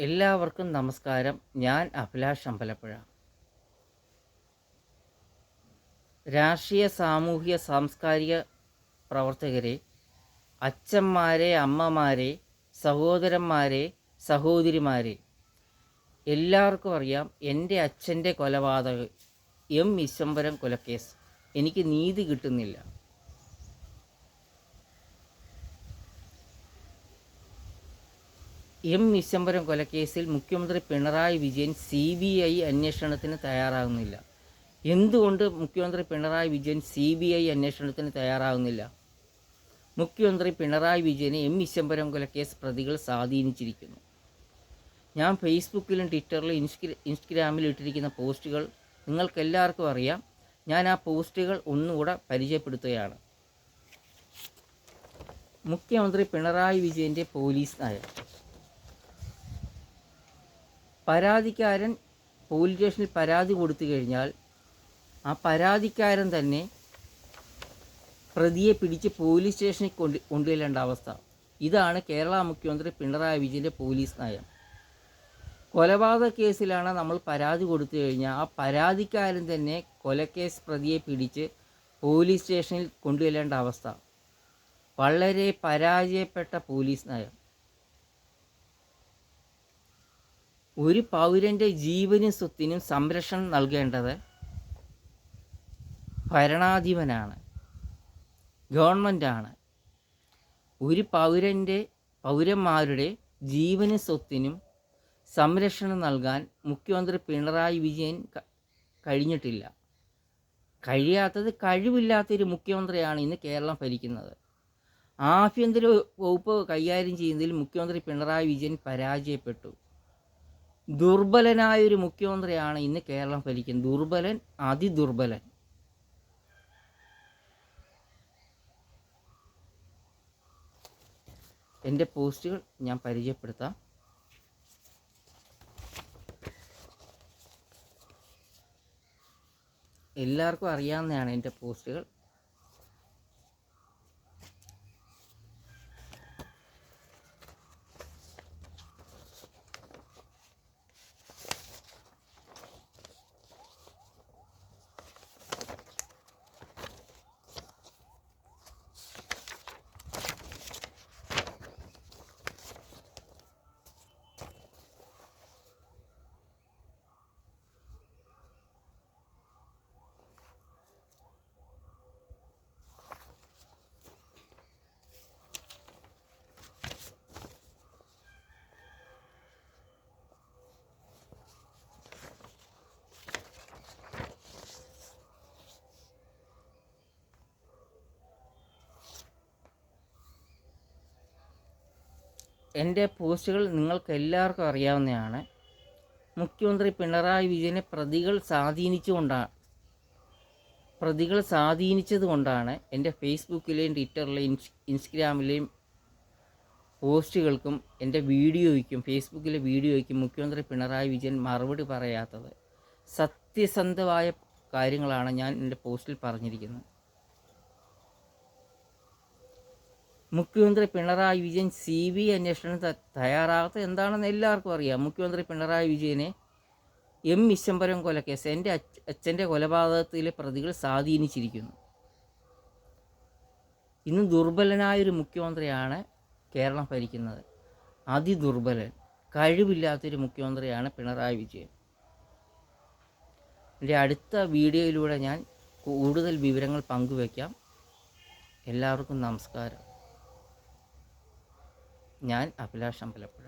എല്ലാവർക്കും നമസ്കാരം. ഞാൻ അഭിലാഷ് അമ്പലപ്പുഴ. രാഷ്ട്രീയ, സാമൂഹിക, സാംസ്കാരിക പ്രവർത്തകരെ, അച്ഛന്മാരെ, അമ്മമാരെ, സഹോദരന്മാരെ, സഹോദരിമാരെ, എല്ലാവർക്കും അറിയാം എൻ്റെ അച്ഛൻ്റെ കൊലപാതകം എം വിശ്വംഭരം കൊലക്കേസ്. എനിക്ക് നീതി കിട്ടുന്നില്ല. എം വിശ്വംഭരം കൊലക്കേസിൽ മുഖ്യമന്ത്രി പിണറായി വിജയൻ CBI അന്വേഷണത്തിന് തയ്യാറാകുന്നില്ല. എന്തുകൊണ്ട് മുഖ്യമന്ത്രി പിണറായി വിജയൻ CBI അന്വേഷണത്തിന് തയ്യാറാകുന്നില്ല? മുഖ്യമന്ത്രി പിണറായി വിജയനെ എം വിശ്വംഭരം കൊലക്കേസ് പ്രതികൾ സ്വാധീനിച്ചിരിക്കുന്നു. ഞാൻ ഫേസ്ബുക്കിലും ട്വിറ്ററിലും ഇൻസ്റ്റഗ്രാമിലും ഇട്ടിരിക്കുന്ന പോസ്റ്റുകൾ നിങ്ങൾക്കെല്ലാവർക്കും അറിയാം. ഞാൻ ആ പോസ്റ്റുകൾ ഒന്നുകൂടെ പരിചയപ്പെടുത്തുകയാണ്. മുഖ്യമന്ത്രി പിണറായി വിജയൻ്റെ പോലീസ് നയം. പരാതിക്കാരൻ പോലീസ് സ്റ്റേഷനിൽ പരാതി കൊടുത്തു കഴിഞ്ഞാൽ ആ പരാതിക്കാരൻ തന്നെ പ്രതിയെ പിടിച്ച് പോലീസ് സ്റ്റേഷനിൽ കൊണ്ടുവരേണ്ട അവസ്ഥ. ഇതാണ് കേരള മുഖ്യമന്ത്രി പിണറായി വിജയൻ്റെ പോലീസ് നയം. കൊലപാതക കേസിലാണ് നമ്മൾ പരാതി കൊടുത്തു കഴിഞ്ഞാൽ ആ പരാതിക്കാരൻ തന്നെ കൊലക്കേസ് പ്രതിയെ പിടിച്ച് പോലീസ് സ്റ്റേഷനിൽ കൊണ്ടുവരേണ്ട അവസ്ഥ. വളരെ പരാജയപ്പെട്ട പോലീസ് നയം. ഒരു പൗരൻ്റെ ജീവനും സ്വത്തിനും സംരക്ഷണം നൽകേണ്ടത് ഭരണാധിപനാണ്, ഗവൺമെൻറ്റാണ്. ഒരു പൗരന്മാരുടെ ജീവനും സ്വത്തിനും സംരക്ഷണം നൽകാൻ മുഖ്യമന്ത്രി പിണറായി വിജയൻ കഴിഞ്ഞിട്ടില്ല. കഴിയാത്തത്, കഴിവില്ലാത്തൊരു മുഖ്യമന്ത്രിയാണ് ഇന്ന് കേരളം ഭരിക്കുന്നത്. ആഭ്യന്തര വകുപ്പ് കൈകാര്യം ചെയ്യുന്നതിൽ മുഖ്യമന്ത്രി പിണറായി വിജയൻ പരാജയപ്പെട്ടു. ദുർബലനായൊരു മുഖ്യമന്ത്രിയാണ് ഇന്ന് കേരളം ഭരിക്കുന്നത്. ദുർബലൻ, അതിദുർബലൻ. എൻ്റെ പോസ്റ്റുകൾ ഞാൻ പരിചയപ്പെടുത്താം. എല്ലാവർക്കും അറിയാവുന്നതാണ് എൻ്റെ പോസ്റ്റുകൾ. എൻ്റെ പോസ്റ്റുകൾ നിങ്ങൾക്ക് എല്ലാവർക്കും അറിയാവുന്നതാണ്. മുഖ്യമന്ത്രി പിണറായി വിജയനെ പ്രതികൾ സ്വാധീനിച്ചത് കൊണ്ടാണ് എൻ്റെ ഫേസ്ബുക്കിലെയും ട്വിറ്ററിലെയും ഇൻസ്റ്റഗ്രാമിലെയും പോസ്റ്റുകൾക്കും എൻ്റെ വീഡിയോയ്ക്കും, ഫേസ്ബുക്കിലെ വീഡിയോയ്ക്കും മുഖ്യമന്ത്രി പിണറായി വിജയൻ മറുപടി പറയാത്തത്. സത്യസന്ധമായ കാര്യങ്ങളാണ് ഞാൻ എൻ്റെ പോസ്റ്റിൽ പറഞ്ഞിരിക്കുന്നത്. മുഖ്യമന്ത്രി പിണറായി വിജയൻ CBI അന്വേഷണത്തിന് തയ്യാറാകാത്ത എന്താണെന്ന് എല്ലാവർക്കും അറിയാം. മുഖ്യമന്ത്രി പിണറായി വിജയനെ എം വിശ്വംഭരം കൊലക്കേസ്, എൻ്റെ അച്ഛൻ്റെ കൊലപാതകത്തിലെ പ്രതികൾ സ്വാധീനിച്ചിരിക്കുന്നു. ഇന്ന് ദുർബലനായൊരു മുഖ്യമന്ത്രിയാണ് കേരളം ഭരിക്കുന്നത്. അതിദുർബലൻ, കഴിവില്ലാത്തൊരു മുഖ്യമന്ത്രിയാണ് പിണറായി വിജയൻ. എൻ്റെ അടുത്ത വീഡിയോയിലൂടെ ഞാൻ കൂടുതൽ വിവരങ്ങൾ പങ്കുവയ്ക്കാം. എല്ലാവർക്കും നമസ്കാരം. ഞാൻ അഭിലാഷ് അമ്പലപ്പുഴ.